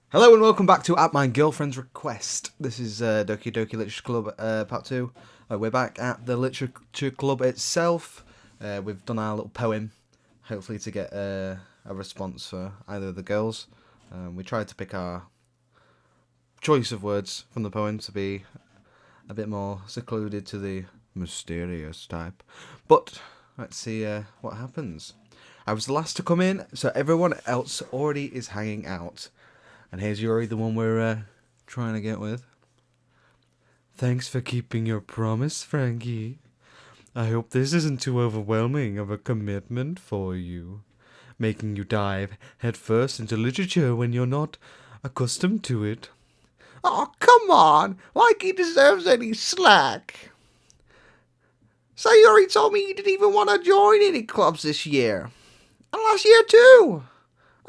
Hello and welcome back to At My Girlfriend's Request. This is Doki Doki Literature Club Part 2. We're back at the Literature Club itself. We've done our little poem, hopefully to get a response for either of the girls. We tried to pick our choice of words from the poem to be a bit more secluded to the mysterious type. But let's see what happens. I was the last to come in, so everyone else already is hanging out. And here's Yuri, the one we're trying to get with. Thanks for keeping your promise, Frankie. I hope this isn't too overwhelming of a commitment for you, making you dive headfirst into literature when you're not accustomed to it. Oh, come on! Like he deserves any slack. Sayuri told me you didn't even want to join any clubs this year. And last year too.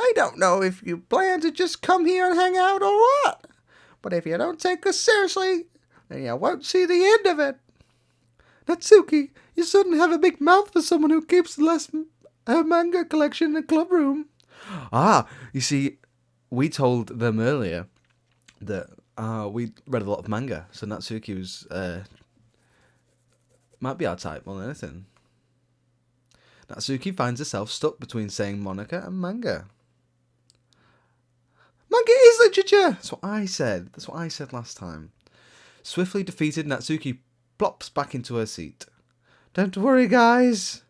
I don't know if you plan to just come here and hang out or what. But if you don't take us seriously, then you won't see the end of it. Natsuki, you certainly have a big mouth for someone who keeps her manga collection in a club room. Ah, you see, we told them earlier that we read a lot of manga, so Natsuki was might be our type more than anything. Natsuki finds herself stuck between saying Monica and manga. Manga is literature! That's what I said. That's what I said last time. Swiftly defeated, Natsuki plops back into her seat. Don't worry, guys.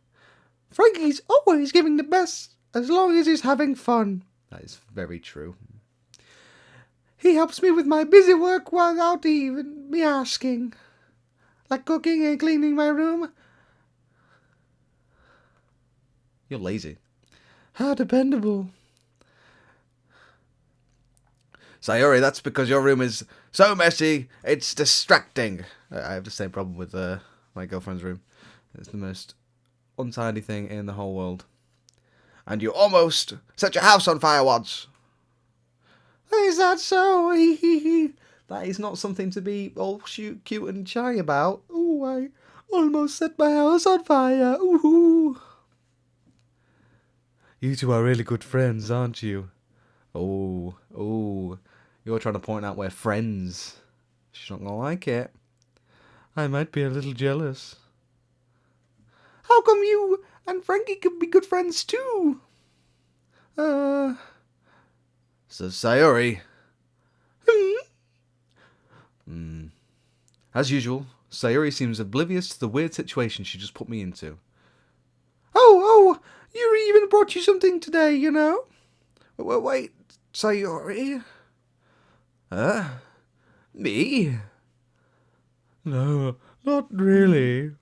Frankie's always giving the best as long as he's having fun. That is very true. He helps me with my busy work without even me asking. Like cooking and cleaning my room. You're lazy. How dependable. Sayori, that's because your room is so messy, it's distracting. I have the same problem with my girlfriend's room. It's the most untidy thing in the whole world. And you almost set your house on fire once. Is that so? That is not something to be all cute and shy about. Ooh, I almost set my house on fire. Ooh. You two are really good friends, aren't you? Oh. You're trying to point out we're friends. She's not gonna like it. I might be a little jealous. How come you and Frankie could be good friends too? So Sayori. As usual, Sayori seems oblivious to the weird situation she just put me into. Oh, Yuri even brought you something today, you know? Wait, Sayori? Me? No, not really.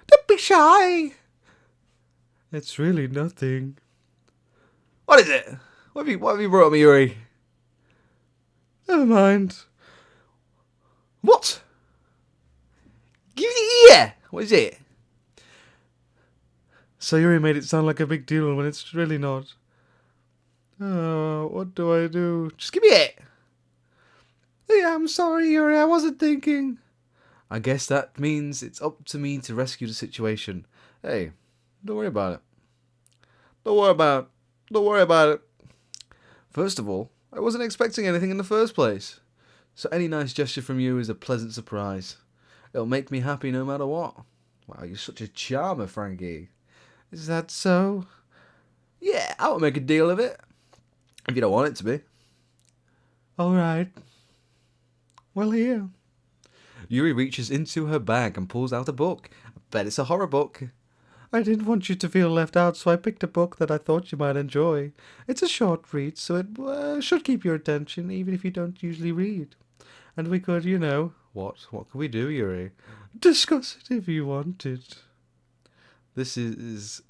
Don't be shy. It's really nothing. What is it? What have you brought me, Yuri? Never mind. What? Give me the ear! What is it? Sayuri made it sound like a big deal when it's really not. Oh, what do I do? Just give me it! Yeah, I'm sorry, Yuri, I wasn't thinking. I guess that means it's up to me to rescue the situation. Hey, don't worry about it. Don't worry about it. First of all, I wasn't expecting anything in the first place. So any nice gesture from you is a pleasant surprise. It'll make me happy no matter what. Wow, you're such a charmer, Frankie. Is that so? Yeah, I won't make a deal of it. If you don't want it to be. Alright. Well, here. Yuri reaches into her bag and pulls out a book. I bet it's a horror book. I didn't want you to feel left out, so I picked a book that I thought you might enjoy. It's a short read, so it should keep your attention, even if you don't usually read. And we could, you know... What could we do, Yuri? Discuss it if you wanted. This is...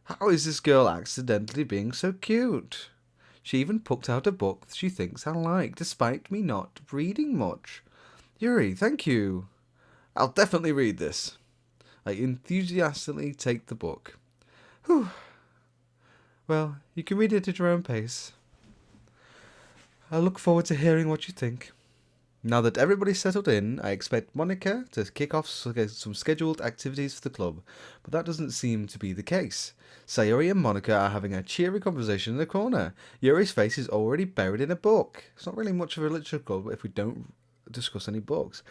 How is this girl accidentally being so cute? She even picked out a book she thinks I like, despite me not reading much. Yuri, thank you. I'll definitely read this. I enthusiastically take the book. Whew. Well, you can read it at your own pace. I look forward to hearing what you think. Now that everybody's settled in, I expect Monica to kick off some scheduled activities for the club, but that doesn't seem to be the case. Sayori and Monica are having a cheery conversation in the corner. Yuri's face is already buried in a book. It's not really much of a literature club if we don't discuss any books.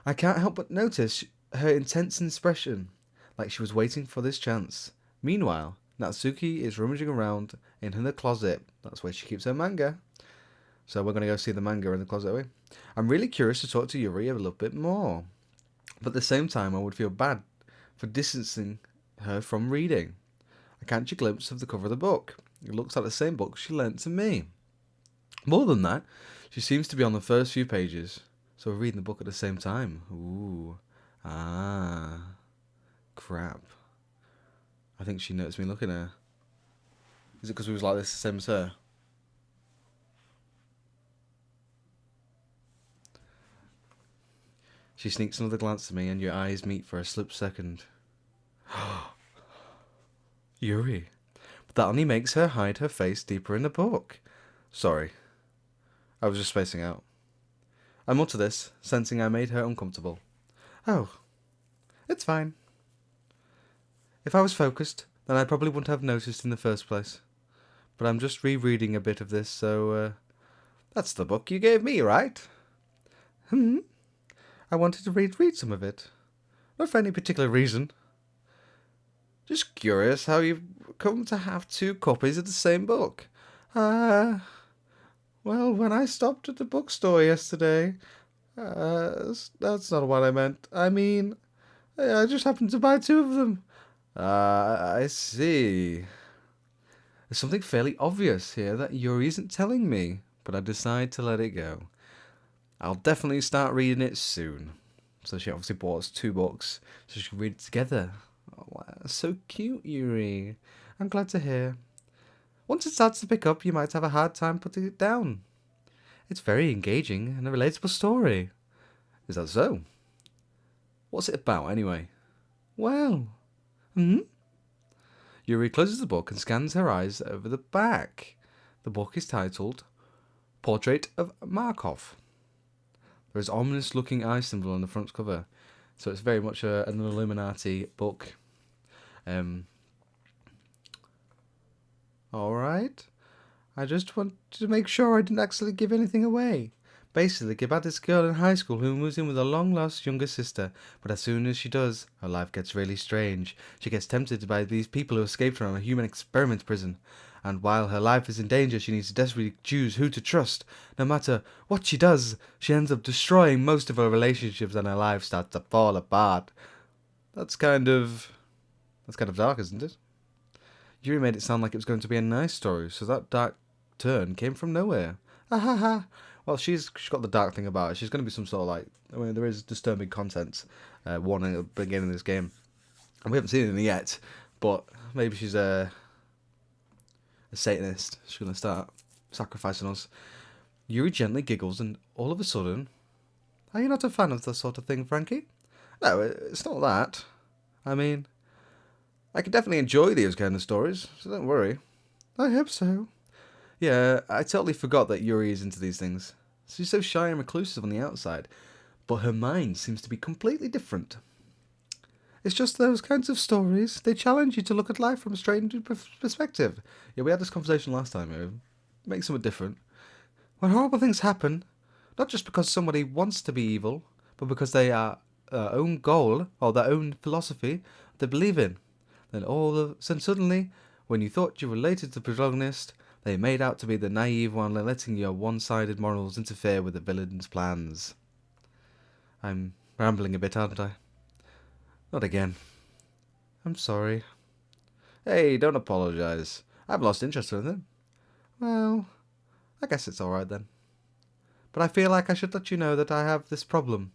I can't help but notice her intense expression, like she was waiting for this chance. Meanwhile, Natsuki is rummaging around in her closet. That's where she keeps her manga. So we're going to go see the manga in the closet, are we? I'm really curious to talk to Yuri a little bit more. But at the same time, I would feel bad for distancing her from reading. I catch a glimpse of the cover of the book. It looks like the same book she lent to me. More than that, she seems to be on the first few pages. So we're reading the book at the same time. Ooh. Ah. Crap. I think she noticed me looking at her. Is it because we was like this the same as her? She sneaks another glance at me and your eyes meet for a split second. Yuri. But that only makes her hide her face deeper in the book. Sorry. I was just spacing out. I mutter this, sensing I made her uncomfortable. Oh. It's fine. If I was focused, then I probably wouldn't have noticed in the first place. But I'm just rereading a bit of this, so, That's the book you gave me, right? I wanted to read some of it. Not for any particular reason. Just curious how you've come to have two copies of the same book. Well, when I stopped at the bookstore yesterday, that's not what I meant. I mean, I just happened to buy two of them. I see. There's something fairly obvious here that Yuri isn't telling me, but I decide to let it go. I'll definitely start reading it soon. So she obviously bought us two books, so she can read it together. Oh, wow. So cute, Yuri. I'm glad to hear. Once it starts to pick up, you might have a hard time putting it down. It's very engaging and a relatable story. Is that so? What's it about, anyway? Well, Yuri closes the book and scans her eyes over the back. The book is titled Portrait of Markov. There is an ominous-looking eye symbol on the front cover, so it's very much an Illuminati book. Alright. I just wanted to make sure I didn't accidentally give anything away. Basically, about this girl in high school who moves in with a long-lost younger sister, but as soon as she does, her life gets really strange. She gets tempted by these people who escaped from a human experiment prison, and while her life is in danger, she needs to desperately choose who to trust. No matter what she does, she ends up destroying most of her relationships and her life starts to fall apart. That's kind of dark, isn't it? Yuri made it sound like it was going to be a nice story, so that dark turn came from nowhere. Ah ha ha. Well, she's got the dark thing about her. She's going to be some sort of like... I mean, there is disturbing content warning at the beginning of this game. And we haven't seen anything yet, but maybe she's a Satanist. She's going to start sacrificing us. Yuri gently giggles and all of a sudden... Are you not a fan of that sort of thing, Frankie? No, it's not that. I mean... I can definitely enjoy these kind of stories, so don't worry. I hope so. Yeah, I totally forgot that Yuri is into these things. She's so shy and reclusive on the outside, but her mind seems to be completely different. It's just those kinds of stories. They challenge you to look at life from a strange perspective. Yeah, we had this conversation last time. It makes something different. When horrible things happen, not just because somebody wants to be evil, but because they are their own goal or their own philosophy they believe in. Then suddenly, when you thought you related to the protagonist, they made out to be the naive one, letting your one-sided morals interfere with the villain's plans. I'm rambling a bit, aren't I? Not again. I'm sorry. Hey, don't apologise. I've lost interest in it. Well, I guess it's alright then. But I feel like I should let you know that I have this problem.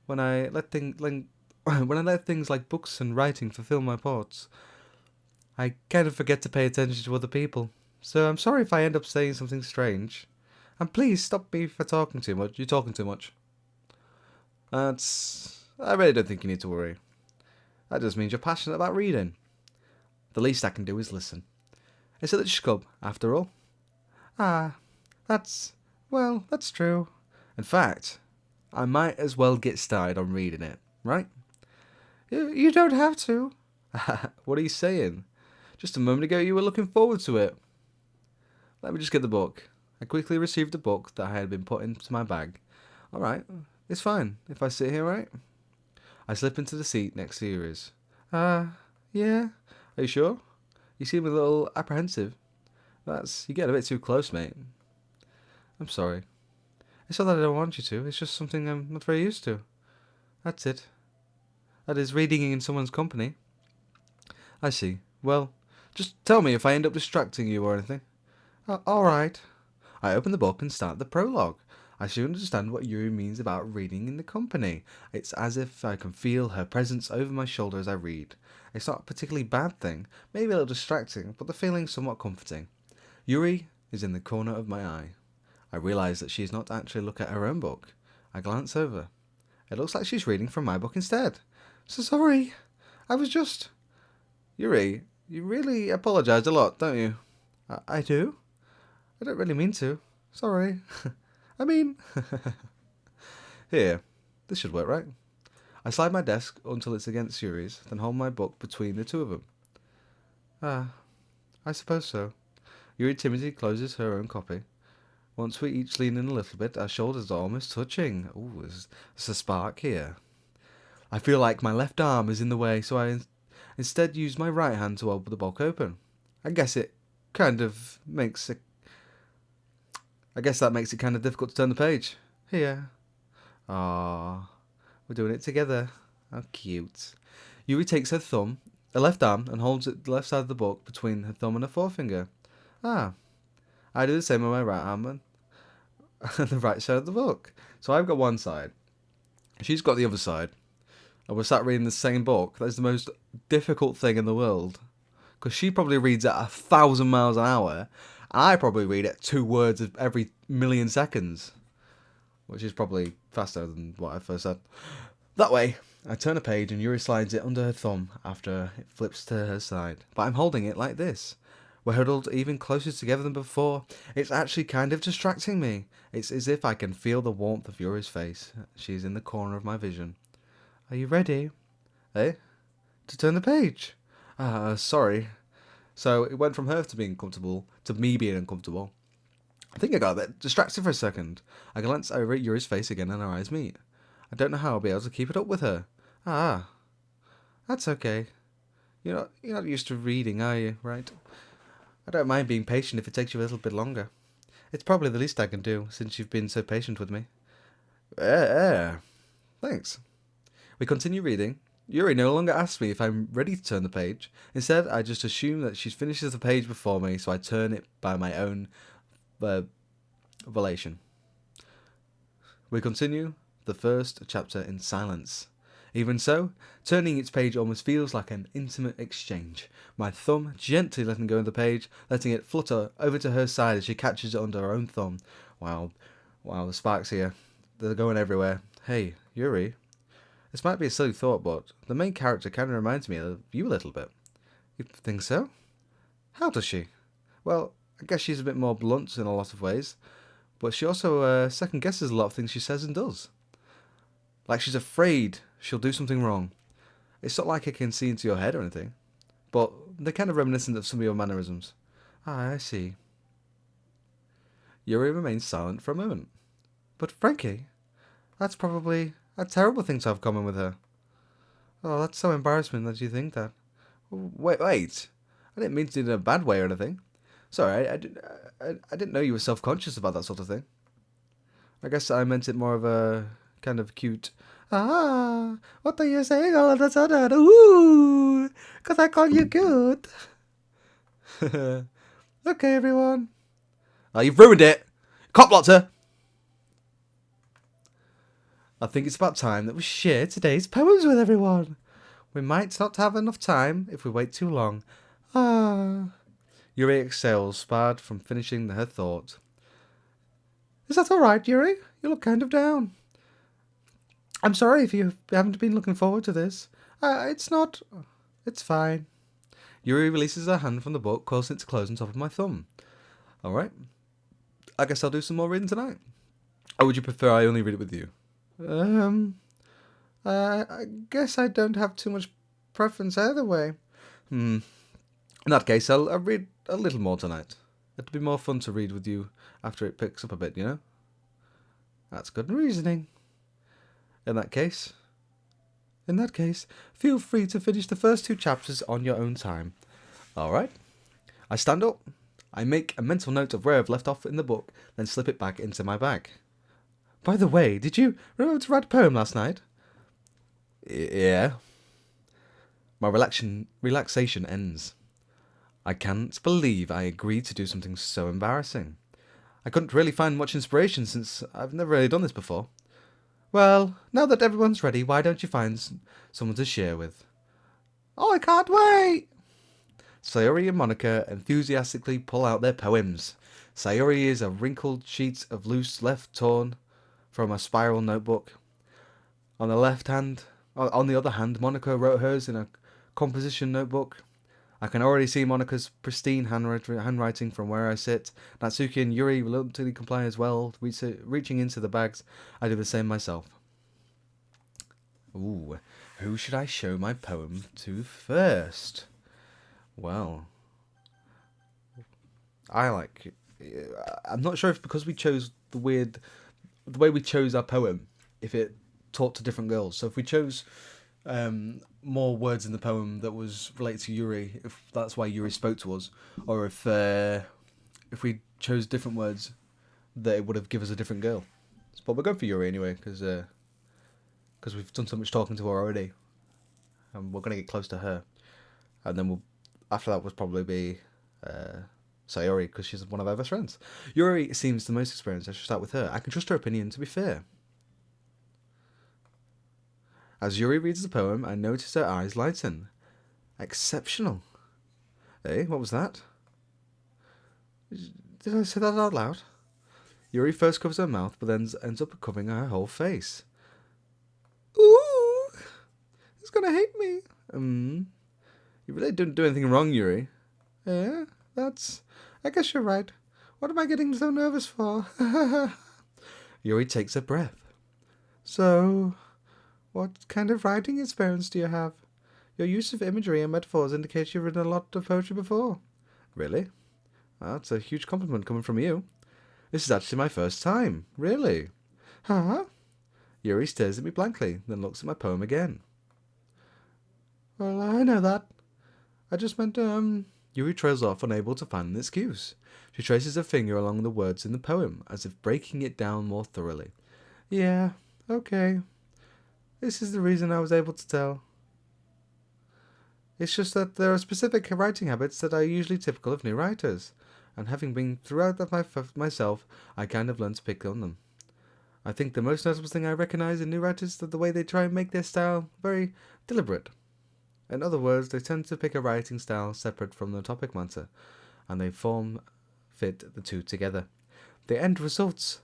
When I let things like books and writing fulfill my parts, I kind of forget to pay attention to other people. So I'm sorry if I end up saying something strange. And please stop me for talking too much. You're talking too much. I really don't think you need to worry. That just means you're passionate about reading. The least I can do is listen. It's a literature club, after all. That's true. In fact, I might as well get started on reading it, right? You don't have to. What are you saying? Just a moment ago you were looking forward to it. Let me just get the book. I quickly received the book that I had been put into my bag. Alright, it's fine if I sit here, right? I slip into the seat next to Yuri's. Yeah. Are you sure? You seem a little apprehensive. You get a bit too close, mate. I'm sorry. It's not that I don't want you to, it's just something I'm not very used to. That's it. That is reading in someone's company. I see. Well, just tell me if I end up distracting you or anything. Alright. I open the book and start the prologue. I soon understand what Yuri means about reading in the company. It's as if I can feel her presence over my shoulder as I read. It's not a particularly bad thing, maybe a little distracting, but the feeling's somewhat comforting. Yuri is in the corner of my eye. I realise that she's not actually looking at her own book. I glance over. It looks like she's reading from my book instead. So sorry. I was just... Yuri, you really apologise a lot, don't you? I do? I don't really mean to. Sorry. I mean... Here. This should work, right? I slide my desk until it's against Yuri's, then hold my book between the two of them. I suppose so. Yuri timidly closes her own copy. Once we each lean in a little bit, our shoulders are almost touching. Ooh, there's a spark here. I feel like my left arm is in the way, so I instead use my right hand to hold the book open. I guess that makes it kind of difficult to turn the page. Here. Ah, we're doing it together. How cute. Yuri takes her left arm, and holds the left side of the book between her thumb and her forefinger. I do the same with my right arm and the right side of the book. So I've got one side. She's got the other side. And we're sat reading the same book. That's the most difficult thing in the world. Because she probably reads at 1,000 miles an hour. And I probably read at 2 words every million seconds. Which is probably faster than what I first said. That way, I turn a page and Yuri slides it under her thumb after it flips to her side. But I'm holding it like this. We're huddled even closer together than before. It's actually kind of distracting me. It's as if I can feel the warmth of Yuri's face. She's in the corner of my vision. Are you ready? Eh? To turn the page? Sorry. So it went from her to being uncomfortable to me being uncomfortable. I think I got a bit distracted for a second. I glance over at Yuri's face again and our eyes meet. I don't know how I'll be able to keep it up with her. That's okay. You're not used to reading, are you, right? I don't mind being patient if it takes you a little bit longer. It's probably the least I can do, since you've been so patient with me. Thanks. We continue reading. Yuri no longer asks me if I'm ready to turn the page. Instead, I just assume that she finishes the page before me, so I turn it by my own volition. We continue the first chapter in silence. Even so, turning its page almost feels like an intimate exchange. My thumb gently letting go of the page, letting it flutter over to her side as she catches it under her own thumb. Wow, the sparks here. They're going everywhere. Hey, Yuri. This might be a silly thought, but the main character kind of reminds me of you a little bit. You think so? How does she? Well, I guess she's a bit more blunt in a lot of ways, but she also second guesses a lot of things she says and does. Like she's afraid she'll do something wrong. It's not like I can see into your head or anything, but they're kind of reminiscent of some of your mannerisms. I see. Yuri remains silent for a moment. But Frankie, that's probably a terrible thing to have common with her. Oh, that's so embarrassing that you think that. Wait. I didn't mean to do it in a bad way or anything. Sorry, I didn't know you were self-conscious about that sort of thing. I guess I meant it more of a kind of cute, what are you saying all of a sudden? Ooh, 'cause I call you cute. Okay, everyone. Oh, you've ruined it. Cop blotter. I think it's about time that we share today's poems with everyone. We might not have enough time if we wait too long. Yuri exhales, sparred from finishing her thought. Is that alright, Yuri? You look kind of down. I'm sorry if you haven't been looking forward to this. It's not... It's fine. Yuri releases her hand from the book, causing it to close on top of my thumb. Alright. I guess I'll do some more reading tonight. Or would you prefer I only read it with you? Um, I guess I don't have too much preference either way. Hmm. In that case, I'll read a little more tonight. It'll be more fun to read with you after it picks up a bit, you know? That's good reasoning. In that case, feel free to finish the first two chapters on your own time. Alright? I stand up. I make a mental note of where I've left off in the book, then slip it back into my bag. By the way, did you remember to write a poem last night? Yeah. My relaxation ends. I can't believe I agreed to do something so embarrassing. I couldn't really find much inspiration since I've never really done this before. Well, now that everyone's ready, why don't you find someone to share with? Oh, I can't wait! Sayori and Monica enthusiastically pull out their poems. Sayori is a wrinkled sheet of loose left torn from a spiral notebook. On the other hand, Monica wrote hers in a composition notebook. I can already see Monica's pristine handwriting from where I sit. Natsuki and Yuri reluctantly comply as well, reaching into the bags. I do the same myself. Ooh, who should I show my poem to first? Well, I'm not sure if because we chose the way we chose our poem, if it talked to different girls. So if we chose more words in the poem that was related to Yuri, if that's why Yuri spoke to us, or if we chose different words, that it would have given us a different girl. But we're going for Yuri anyway, because we've done so much talking to her already, and we're gonna get close to her, and then after that would probably be Sayori, because she's one of our best friends. Yuri seems the most experienced. I should start with her. I can trust her opinion, to be fair. As Yuri reads the poem, I notice her eyes lighten. Exceptional. Eh, what was that? Did I say that out loud? Yuri first covers her mouth, but then ends up covering her whole face. Ooh! He's gonna hate me. You really didn't do anything wrong, Yuri. Yeah, I guess you're right. What am I getting so nervous for? Yuri takes a breath. So, what kind of writing experience do you have? Your use of imagery and metaphors indicates you've written a lot of poetry before. Really? That's a huge compliment coming from you. This is actually my first time. Really? Huh? Yuri stares at me blankly, then looks at my poem again. Well, I know that. I just meant, Yuri trails off, unable to find an excuse. She traces her finger along the words in the poem, as if breaking it down more thoroughly. Yeah, okay. This is the reason I was able to tell. It's just that there are specific writing habits that are usually typical of new writers, and having been throughout that myself, I kind of learned to pick on them. I think the most noticeable thing I recognize in new writers is the way they try and make their style very deliberate. In other words, they tend to pick a writing style separate from the topic matter, and they fit the two together. The end result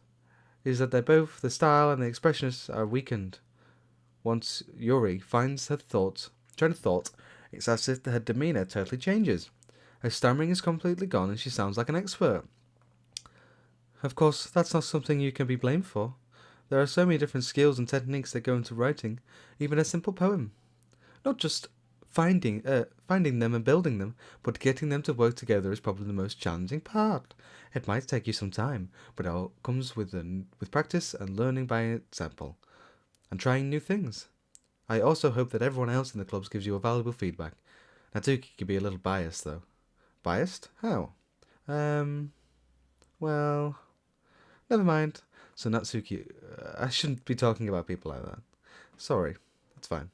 is that the style and the expressionists are weakened. Once Yuri finds her train of thought, it's as if her demeanour totally changes. Her stammering is completely gone and she sounds like an expert. Of course, that's not something you can be blamed for. There are so many different skills and techniques that go into writing, even a simple poem. Not just finding them and building them, but getting them to work together is probably the most challenging part. It might take you some time, but it all comes with practice and learning by example, and trying new things. I also hope that everyone else in the clubs gives you a valuable feedback. Natsuki could be a little biased, though. Biased? How? Well, never mind. So Natsuki, I shouldn't be talking about people like that. Sorry, that's fine.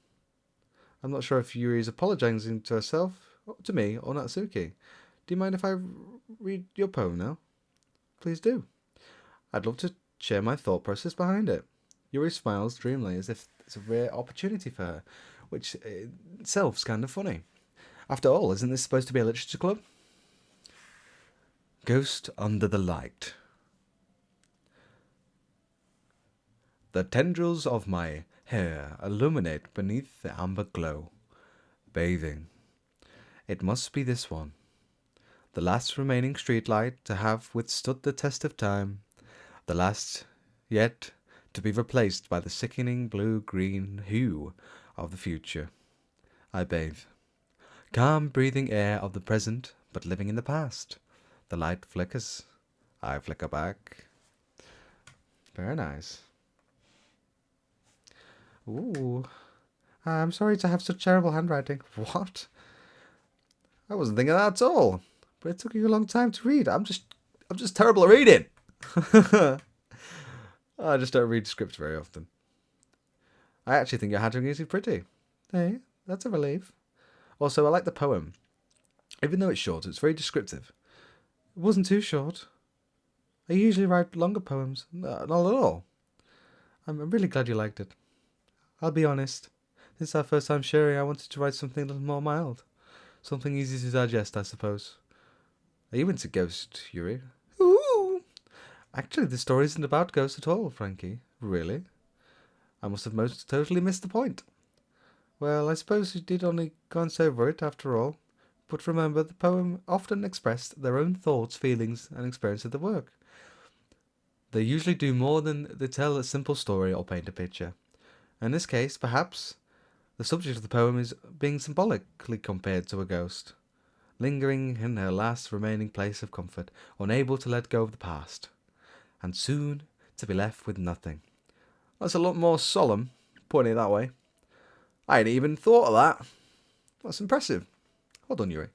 I'm not sure if Yuri is apologizing to herself, to me, or Natsuki. Do you mind if I read your poem now? Please do. I'd love to share my thought process behind it. Yuri smiles dreamily as if it's a rare opportunity for her, which itself's kind of funny. After all, isn't this supposed to be a literature club? Ghost under the light. The tendrils of my hair illuminate beneath the amber glow. Bathing. It must be this one. The last remaining streetlight to have withstood the test of time. The last yet to be replaced by the sickening blue-green hue of the future. I bathe. Calm breathing air of the present, but living in the past. The light flickers. I flicker back. Very nice. Ooh. I'm sorry to have such terrible handwriting. What? I wasn't thinking that at all. But it took you a long time to read. I'm just terrible at reading. I just don't read scripts very often. I actually think your handwriting is pretty. Hey, that's a relief. Also, I like the poem. Even though it's short, it's very descriptive. It wasn't too short. I usually write longer poems. No, not at all. I'm really glad you liked it. I'll be honest. This is our first time sharing. I wanted to write something a little more mild. Something easy to digest, I suppose. Are you into ghost, Yuri? Ooh! Actually, the story isn't about ghosts at all, Frankie. Really? I must have most totally missed the point. Well, I suppose you did only glance over it, after all. But remember, the poem often expressed their own thoughts, feelings, and experience of the work. They usually do more than they tell a simple story or paint a picture. In this case, perhaps, the subject of the poem is being symbolically compared to a ghost, lingering in her last remaining place of comfort, unable to let go of the past, and soon to be left with nothing. That's a lot more solemn, putting it that way. I hadn't even thought of that. That's impressive. Well done, Yuri.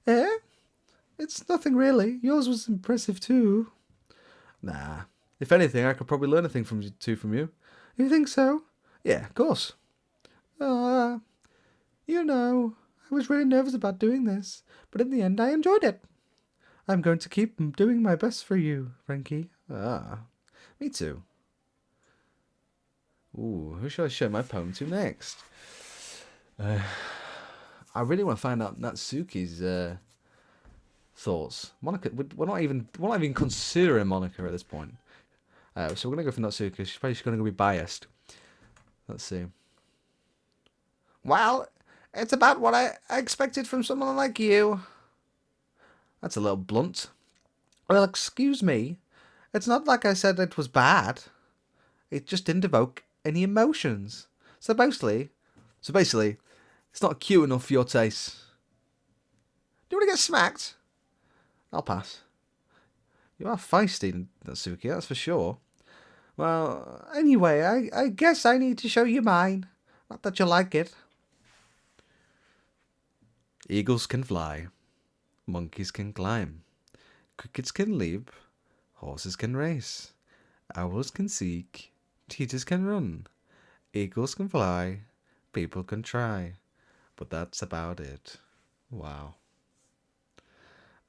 Eh? It's nothing really. Yours was impressive too. Nah. If anything, I could probably learn a thing from you. You think so? Yeah, of course. You know, I was really nervous about doing this, but in the end I enjoyed it. I'm going to keep doing my best for you, Frankie. Me too. Ooh, who should I show my poem to next? I really want to find out Natsuki's thoughts. Monica, we're not even considering Monica at this point. So we're gonna go for Natsuki. She's probably gonna be biased. Let's see. Well, it's about what I expected from someone like you. That's a little blunt. Well, excuse me. It's not like I said it was bad. It just didn't evoke any emotions. So basically, it's not cute enough for your taste. Do you want to get smacked? I'll pass. You are feisty, Natsuki, that's for sure. Well, anyway, I guess I need to show you mine. Not that you like it. Eagles can fly. Monkeys can climb. Crickets can leap. Horses can race. Owls can seek. Cheetahs can run. Eagles can fly. People can try. But that's about it. Wow.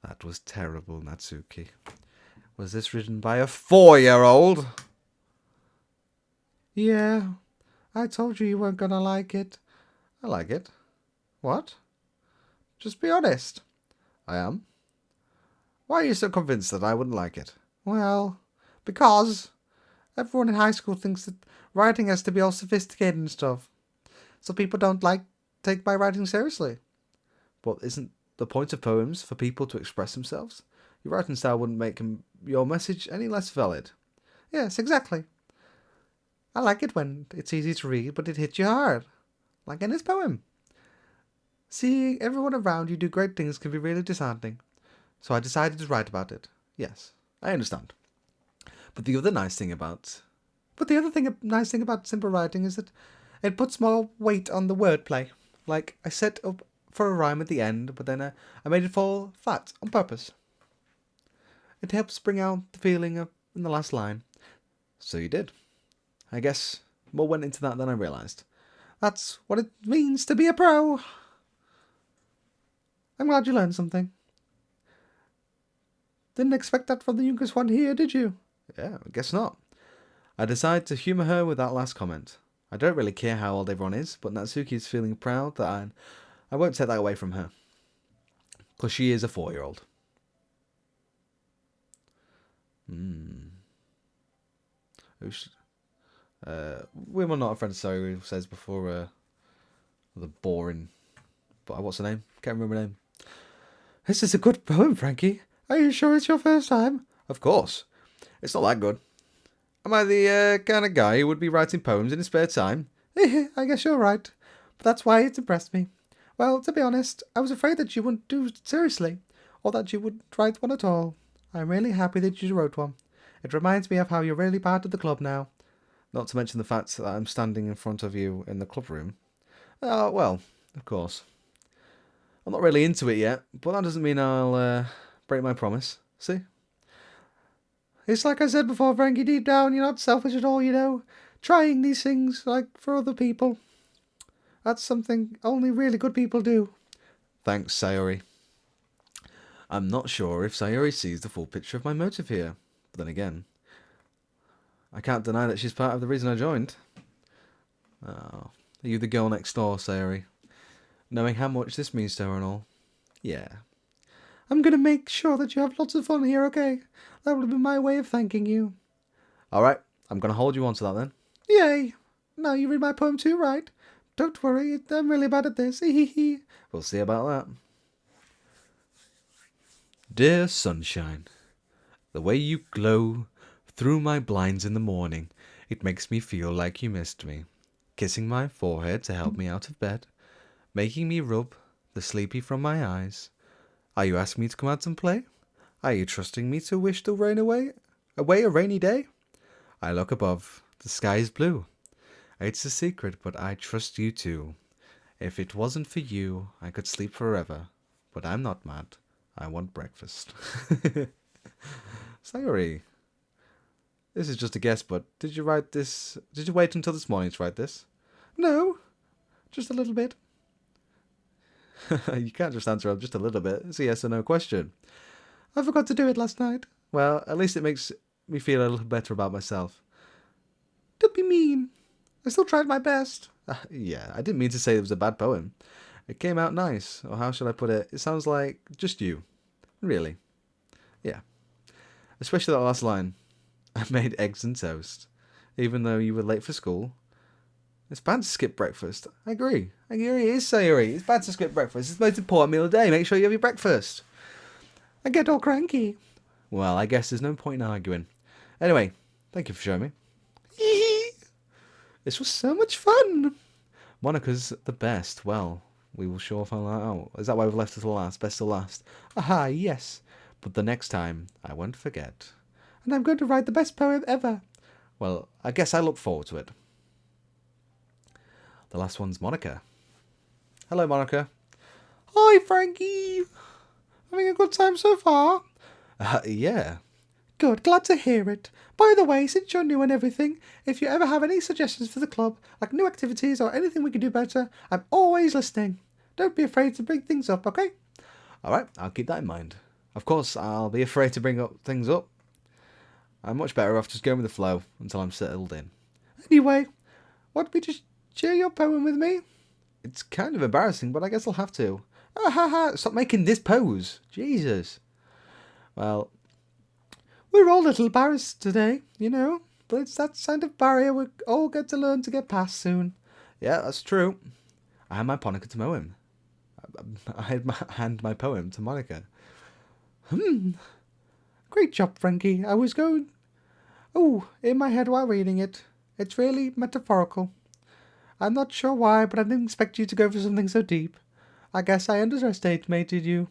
That was terrible, Natsuki. Was this written by a 4-year-old? Yeah, I told you weren't gonna like it. I like it. What? Just be honest. I am. Why are you so convinced that I wouldn't like it? Well, because everyone in high school thinks that writing has to be all sophisticated and stuff. So people don't take my writing seriously. But isn't the point of poems for people to express themselves? Your writing style wouldn't make your message any less valid. Yes, exactly. I like it when it's easy to read, but it hits you hard. Like in this poem. Seeing everyone around you do great things can be really disheartening. So I decided to write about it. Yes, I understand. But the other nice thing about simple writing is that it puts more weight on the wordplay. Like, I set up for a rhyme at the end, but then I made it fall flat on purpose. It helps bring out the feeling in the last line. So you did. I guess more went into that than I realised. That's what it means to be a pro. I'm glad you learned something. Didn't expect that from the youngest one here, did you? Yeah, I guess not. I decided to humour her with that last comment. I don't really care how old everyone is, but Natsuki is feeling proud that I won't take that away from her. Because she is a 4-year-old. We're not a friend, sorry, says before the boring... But what's her name? Can't remember her name. This is a good poem, Frankie. Are you sure it's your first time? Of course. It's not that good. Am I the kind of guy who would be writing poems in his spare time? I guess you're right. But that's why it's impressed me. Well, to be honest, I was afraid that you wouldn't do it seriously, or that you wouldn't write one at all. I'm really happy that you wrote one. It reminds me of how you're really part of the club now. Not to mention the fact that I'm standing in front of you in the club room. Well, of course. I'm not really into it yet, but that doesn't mean I'll break my promise. See? It's like I said before, Frankie, deep down, you're not selfish at all, you know. Trying these things, like, for other people. That's something only really good people do. Thanks, Sayori. I'm not sure if Sayori sees the full picture of my motive here. But then again, I can't deny that she's part of the reason I joined. Oh, are you the girl next door, Sayori? Knowing how much this means to her and all. Yeah. I'm going to make sure that you have lots of fun here, okay? That will be my way of thanking you. Alright, I'm going to hold you on to that then. Yay! Now you read my poem too, right? Don't worry, I'm really bad at this. We'll see about that. Dear sunshine, the way you glow through my blinds in the morning, it makes me feel like you missed me. Kissing my forehead to help me out of bed, making me rub the sleepy from my eyes. Are you asking me to come out and play? Are you trusting me to wish the rain away a rainy day? I look above, the sky is blue. It's a secret, but I trust you too. If it wasn't for you, I could sleep forever. But I'm not mad. I want breakfast. Sayori, this is just a guess, but did you write this? Did you wait until this morning to write this? No, just a little bit. You can't just answer just a little bit. It's a yes or no question. I forgot to do it last night. Well, at least it makes me feel a little better about myself. Don't be mean. I still tried my best. Yeah, I didn't mean to say it was a bad poem. It came out nice, or how should I put it? It sounds like just you. Really. Yeah. Especially that last line. I made eggs and toast, even though you were late for school. It's bad to skip breakfast. I agree. It is, Sayori. It's bad to skip breakfast. It's the most important meal of the day. Make sure you have your breakfast. I get all cranky. Well, I guess there's no point in arguing. Anyway, thank you for showing me. This was so much fun. Monica's the best. Well, we will sure find that out. Is that why we've left it to last? Best to last. Aha, yes. But the next time, I won't forget. And I'm going to write the best poem ever. Well, I guess I look forward to it. The last one's Monica. Hello, Monica. Hi, Frankie. Having a good time so far? Yeah. Good, glad to hear it. By the way, since you're new and everything, if you ever have any suggestions for the club, like new activities or anything we can do better, I'm always listening. Don't be afraid to bring things up, okay? Alright, I'll keep that in mind. Of course, I'll be afraid to bring up things up. I'm much better off just going with the flow until I'm settled in. Anyway, want me to share your poem with me? It's kind of embarrassing, but I guess I'll have to. Ah ha ha, stop making this pose. Jesus. Well, we're all a little embarrassed today, you know, but it's that kind of barrier we all get to learn to get past soon. Yeah, that's true. I hand my Monica to Moem. Hand my poem to Monica. Great job, Frankie. I was going... Oh, in my head while reading it. It's really metaphorical. I'm not sure why, but I didn't expect you to go for something so deep. I guess I underestimated you.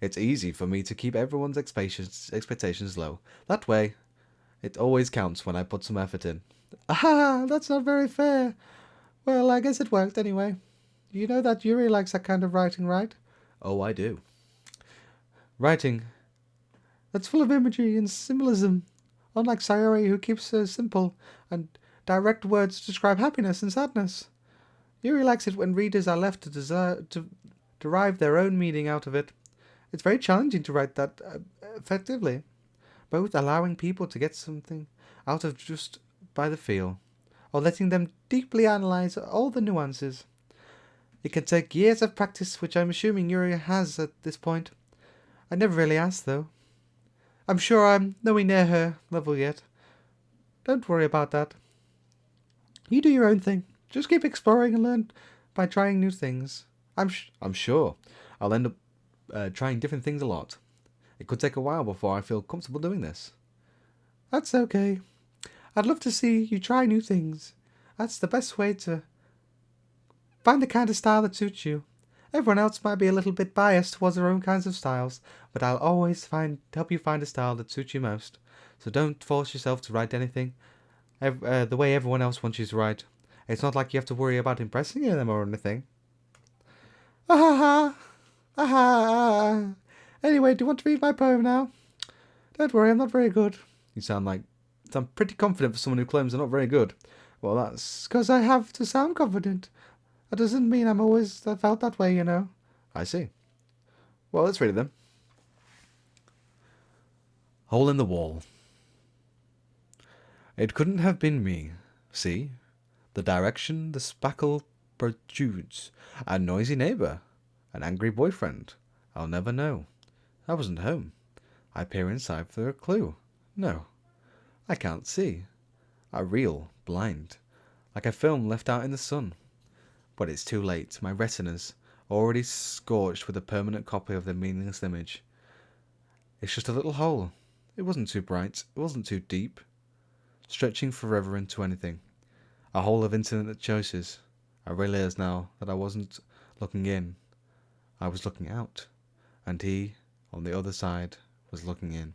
It's easy for me to keep everyone's expectations low. That way, it always counts when I put some effort in. Ah, that's not very fair. Well, I guess it worked anyway. You know that Yuri likes that kind of writing, right? Oh, I do. Writing that's full of imagery and symbolism. Unlike Sayori, who keeps simple and direct words to describe happiness and sadness. Yuri likes it when readers are left to derive their own meaning out of it. It's very challenging to write that effectively, both allowing people to get something out of just by the feel, or letting them deeply analyze all the nuances. It can take years of practice, which I'm assuming Yuri has at this point. I never really asked, though. I'm sure I'm nowhere near her level yet. Don't worry about that. You do your own thing. Just keep exploring and learn by trying new things. I'm sure I'll end up trying different things a lot. It could take a while before I feel comfortable doing this. That's okay. I'd love to see you try new things. That's the best way to find the kind of style that suits you. Everyone else might be a little bit biased towards their own kinds of styles, but I'll always help you find a style that suits you most. So don't force yourself to write anything the way everyone else wants you to write. It's not like you have to worry about impressing them or anything. Ah ha ha! Ah ha! Anyway, do you want to read my poem now? Don't worry, I'm not very good. You sound pretty confident for someone who claims they're not very good. Well, that's because I have to sound confident. That doesn't mean I felt that way, you know. I see. Well, let's read it then. Hole in the wall. It couldn't have been me. See? The direction the spackle protrudes. A noisy neighbour. An angry boyfriend. I'll never know. I wasn't home. I peer inside for a clue. No. I can't see. I reel, blind. Like a film left out in the sun. But it's too late. My retina's already scorched with a permanent copy of the meaningless image. It's just a little hole. It wasn't too bright. It wasn't too deep. Stretching forever into anything. A hole of infinite choices. I realize now that I wasn't looking in. I was looking out. And he, on the other side, was looking in.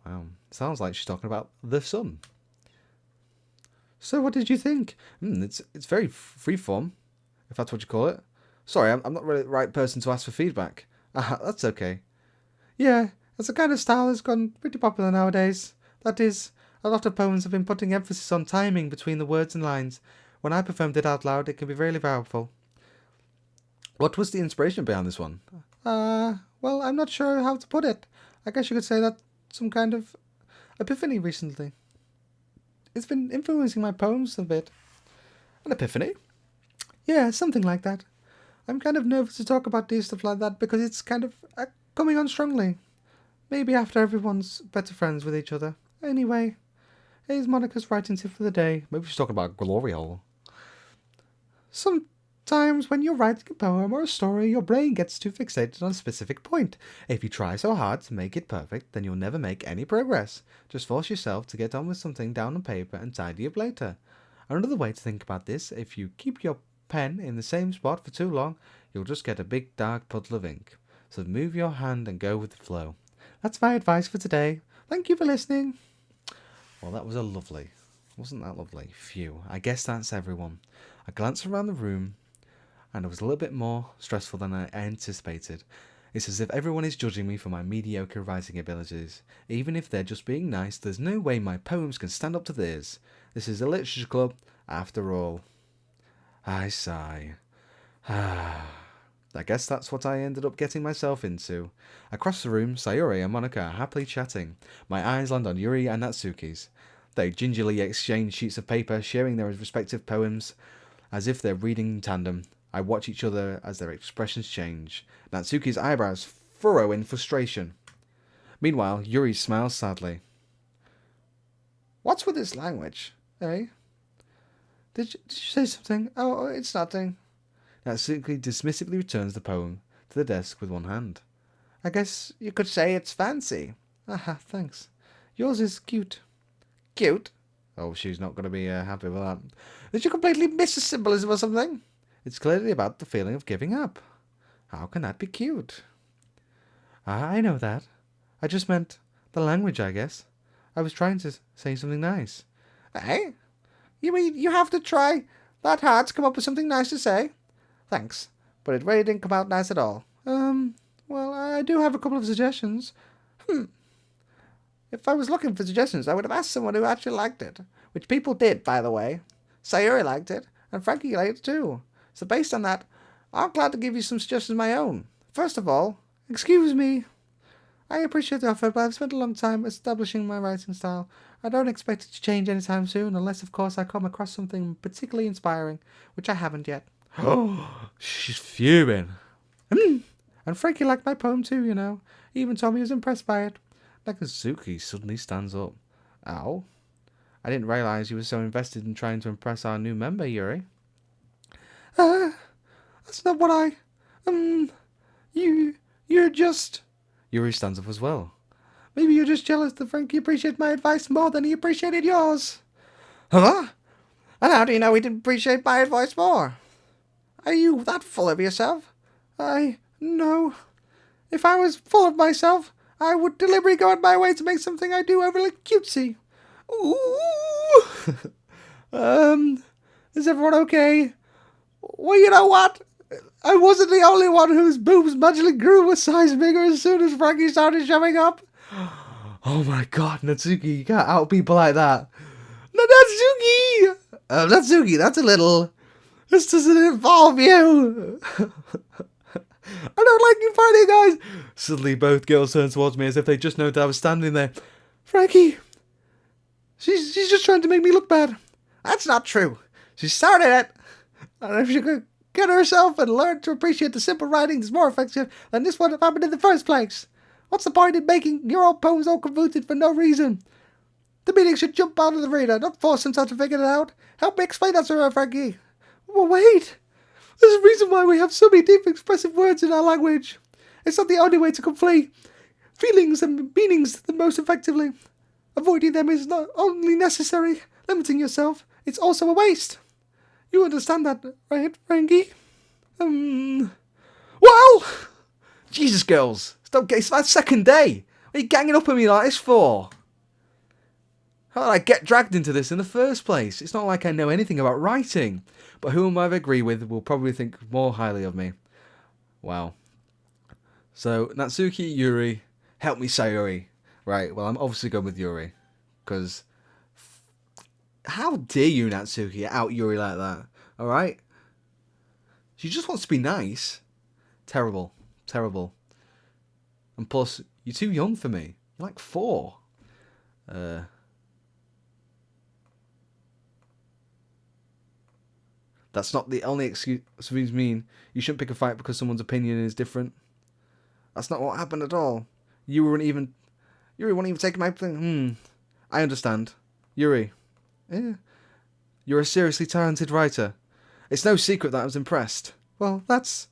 Wow. Sounds like she's talking about the sun. So what did you think? It's very freeform, if that's what you call it. Sorry, I'm not really the right person to ask for feedback. That's okay. Yeah, it's a kind of style that's gone pretty popular nowadays. That is, a lot of poems have been putting emphasis on timing between the words and lines. When I performed it out loud, it can be really powerful. What was the inspiration behind this one? Well, I'm not sure how to put it. I guess you could say that some kind of epiphany recently. It's been influencing my poems a bit. An epiphany? Yeah, something like that. I'm kind of nervous to talk about these stuff like that because it's kind of coming on strongly. Maybe after everyone's better friends with each other. Anyway, here's Monica's writing tip for the day. Maybe she's talking about glory hole. Sometimes when you're writing a poem or a story, your brain gets too fixated on a specific point. If you try so hard to make it perfect, then you'll never make any progress. Just force yourself to get on with something down on paper and tidy up later. Another way to think about this, if you keep your pen in the same spot for too long, you'll just get a big dark puddle of ink. So move your hand and go with the flow. That's my advice for today. Thank you for listening. Well, that was wasn't that lovely? Phew, I guess that's everyone. I glanced around the room and it was a little bit more stressful than I anticipated. It's as if everyone is judging me for my mediocre writing abilities. Even if they're just being nice, there's no way my poems can stand up to theirs. This is a literature club, after all. I sigh. I guess that's what I ended up getting myself into. Across the room, Sayori and Monica are happily chatting. My eyes land on Yuri and Natsuki's. They gingerly exchange sheets of paper, sharing their respective poems, as if they're reading in tandem. I watch each other as their expressions change. Natsuki's eyebrows furrow in frustration. Meanwhile, Yuri smiles sadly. What's with this language, eh? Did you say something? Oh, it's nothing. Natsuki dismissively returns the poem to the desk with one hand. I guess you could say it's fancy. Aha, thanks. Yours is cute. Cute? Oh, she's not going to be happy with that. Did you completely miss a symbolism or something? It's clearly about the feeling of giving up. How can that be cute? I know that. I just meant the language, I guess. I was trying to say something nice. Eh? You mean you have to try that hard to come up with something nice to say? Thanks, but it really didn't come out nice at all. Well, I do have a couple of suggestions. If I was looking for suggestions, I would have asked someone who actually liked it. Which people did, by the way. Sayuri liked it, and Frankie liked it too. So based on that, I'm glad to give you some suggestions of my own. First of all, excuse me. I appreciate the offer, but I've spent a long time establishing my writing style. I don't expect it to change anytime soon, unless of course I come across something particularly inspiring, which I haven't yet. Oh, she's fuming. And Frankie liked my poem too, you know. He even told me he was impressed by it. Nakazuki suddenly stands up. Ow. I didn't realize you were so invested in trying to impress our new member, Yuri. That's not what you're just... Yuri stands up as well. Maybe you're just jealous that Frankie appreciated my advice more than he appreciated yours. Huh? And how do you know he didn't appreciate my advice more? Are you that full of yourself? No. If I was full of myself, I would deliberately go out my way to make something I do overly cutesy. Ooh. Is everyone okay? Well, you know what? I wasn't the only one whose boobs magically grew a size bigger as soon as Frankie started showing up. Oh my god, Natsuki, you can't out people like that. Natsuki! Natsuki, that's a little... This doesn't involve you! I don't like you fighting, guys! Suddenly both girls turned towards me as if they just noticed I was standing there. Frankie! She's just trying to make me look bad. That's not true. She started it. And if she could get herself and learn to appreciate the simple writing is more effective than this would have happened in the first place. What's the point in making your own poems all convoluted for no reason? The meaning should jump out of the reader, not force himself to figure it out. Help me explain that to her, Frankie. Well, wait. There's a reason why we have so many deep expressive words in our language. It's not the only way to convey feelings and meanings the most effectively. Avoiding them is not only necessary, limiting yourself, it's also a waste. You understand that, right, Frankie? Well! Jesus, girls. It's my second day. What are you ganging up on me like this for? How did I get dragged into this in the first place? It's not like I know anything about writing. But whom I agree with will probably think more highly of me. Wow. So, Natsuki, Yuri, help me, Sayori. Right, well, I'm obviously going with Yuri. Because... How dare you, Natsuki, out Yuri like that? Alright? She just wants to be nice. Terrible. Terrible. And plus, you're too young for me. You're like 4. That's not the only excuse mean you shouldn't pick a fight because someone's opinion is different. That's not what happened at all. Yuri wouldn't even take my thing. I understand. Yuri. Yeah. You're a seriously talented writer. It's no secret that I was impressed. Well, but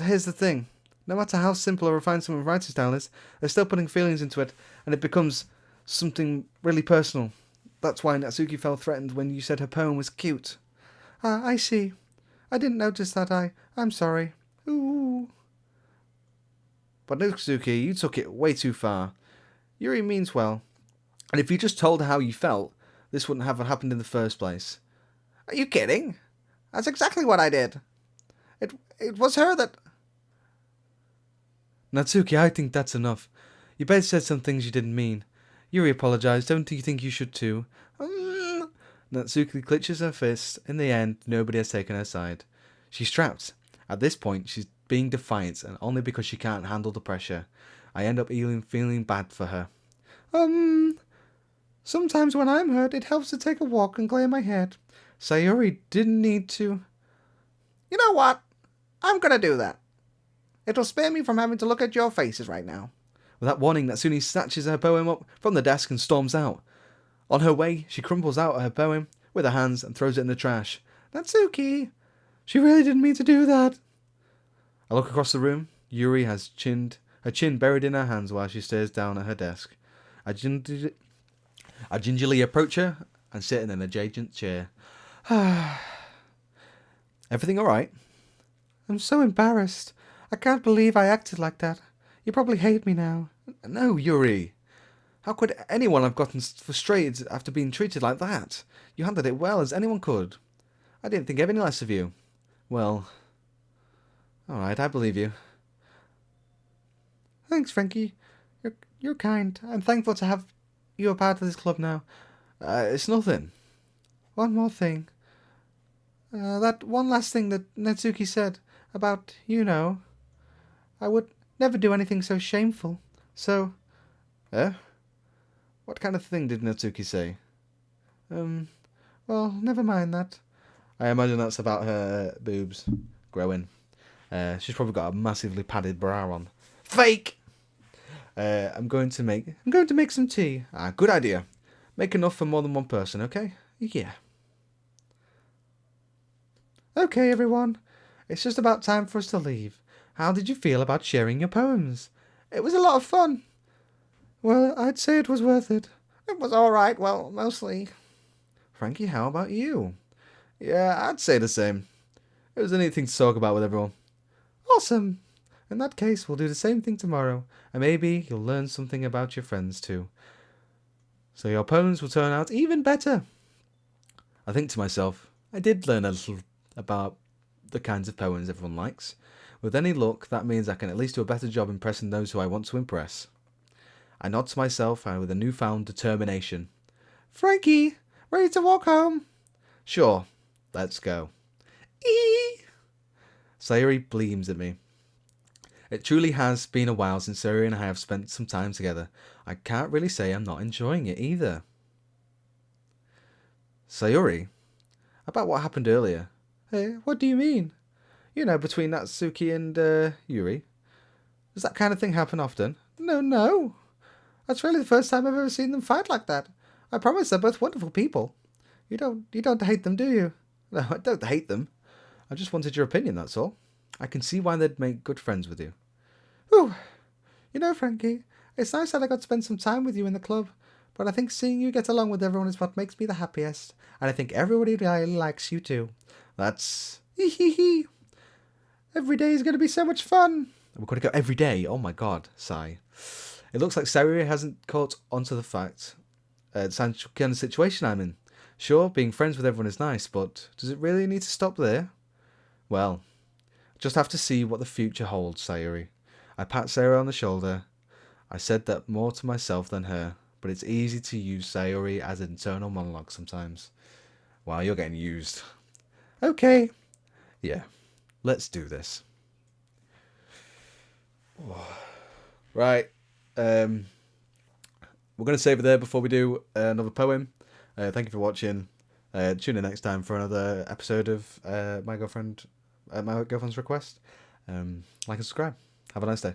here's the thing. No matter how simple or refined someone's writing style is, they're still putting feelings into it, and it becomes something really personal. That's why Natsuki felt threatened when you said her poem was cute. Ah, I see. I didn't notice that. I'm sorry. Ooh. But Natsuki, you took it way too far. Yuri means well. And if you just told her how you felt, this wouldn't have happened in the first place. Are you kidding? That's exactly what I did. It was her that... Natsuki, I think that's enough. You both said some things you didn't mean. Yuri apologized. Don't you think you should too? Natsuki clenches her fist. In the end, nobody has taken her side. She's trapped. At this point, she's being defiant, and only because she can't handle the pressure. I end up feeling bad for her. Sometimes when I'm hurt, it helps to take a walk and clear my head. Sayori didn't need to. You know what? I'm gonna do that. It'll spare me from having to look at your faces right now. With that warning, Natsuni snatches her poem up from the desk and storms out. On her way, she crumbles out her poem with her hands and throws it in the trash. Natsuki! She really didn't mean to do that. I look across the room. Yuri has her chin buried in her hands while she stares down at her desk. I gingerly approach her and sit in an adjacent chair. Everything alright? I'm so embarrassed. I can't believe I acted like that. You probably hate me now. No, Yuri. How could anyone have gotten frustrated after being treated like that? You handled it well as anyone could. I didn't think any less of you. Well, alright, I believe you. Thanks, Frankie. You're kind. I'm thankful to have you a part of this club now. It's nothing. One more thing. That one last thing that Natsuki said about, I would never do anything so shameful. So... What kind of thing did Natsuki say? Well, never mind that. I imagine that's about her boobs growing. She's probably got a massively padded bra on. Fake! I'm going to make some tea. Good idea. Make enough for more than one person, okay? Yeah. Okay, everyone. It's just about time for us to leave. How did you feel about sharing your poems? It was a lot of fun. Well, I'd say it was worth it. It was all right, well, mostly. Frankie, how about you? Yeah, I'd say the same. It was a neat thing to talk about with everyone. Awesome! In that case, we'll do the same thing tomorrow, and maybe you'll learn something about your friends too. So your poems will turn out even better. I think to myself, I did learn a little about the kinds of poems everyone likes. With any luck, that means I can at least do a better job impressing those who I want to impress. I nod to myself with a newfound determination. Frankie, ready to walk home? Sure, let's go. Eee! Sayuri gleams at me. It truly has been a while since Sayuri and I have spent some time together. I can't really say I'm not enjoying it either. Sayuri, about what happened earlier. Hey, what do you mean? You know, between Natsuki and Yuri. Does that kind of thing happen often? No. That's really the first time I've ever seen them fight like that. I promise they're both wonderful people. You don't hate them, do you? No, I don't hate them. I just wanted your opinion, that's all. I can see why they'd make good friends with you. Whew. You know, Frankie, it's nice that I got to spend some time with you in the club, but I think seeing you get along with everyone is what makes me the happiest, and I think everybody really likes you too. That's hee. Every day is going to be so much fun. We're going to go every day. Oh my god, sigh. It looks like Sayuri hasn't caught onto the fact, the kind of situation I'm in. Sure, being friends with everyone is nice, but does it really need to stop there? Well, just have to see what the future holds, Sayuri. I pat Sayuri on the shoulder. I said that more to myself than her, but it's easy to use Sayuri as an internal monologue sometimes. Wow, you're getting used. Okay. Yeah, let's do this. Right. We're going to save it there before we do another poem. Thank you for watching. Tune in next time for another episode of my girlfriend's request. Like and subscribe. Have a nice day.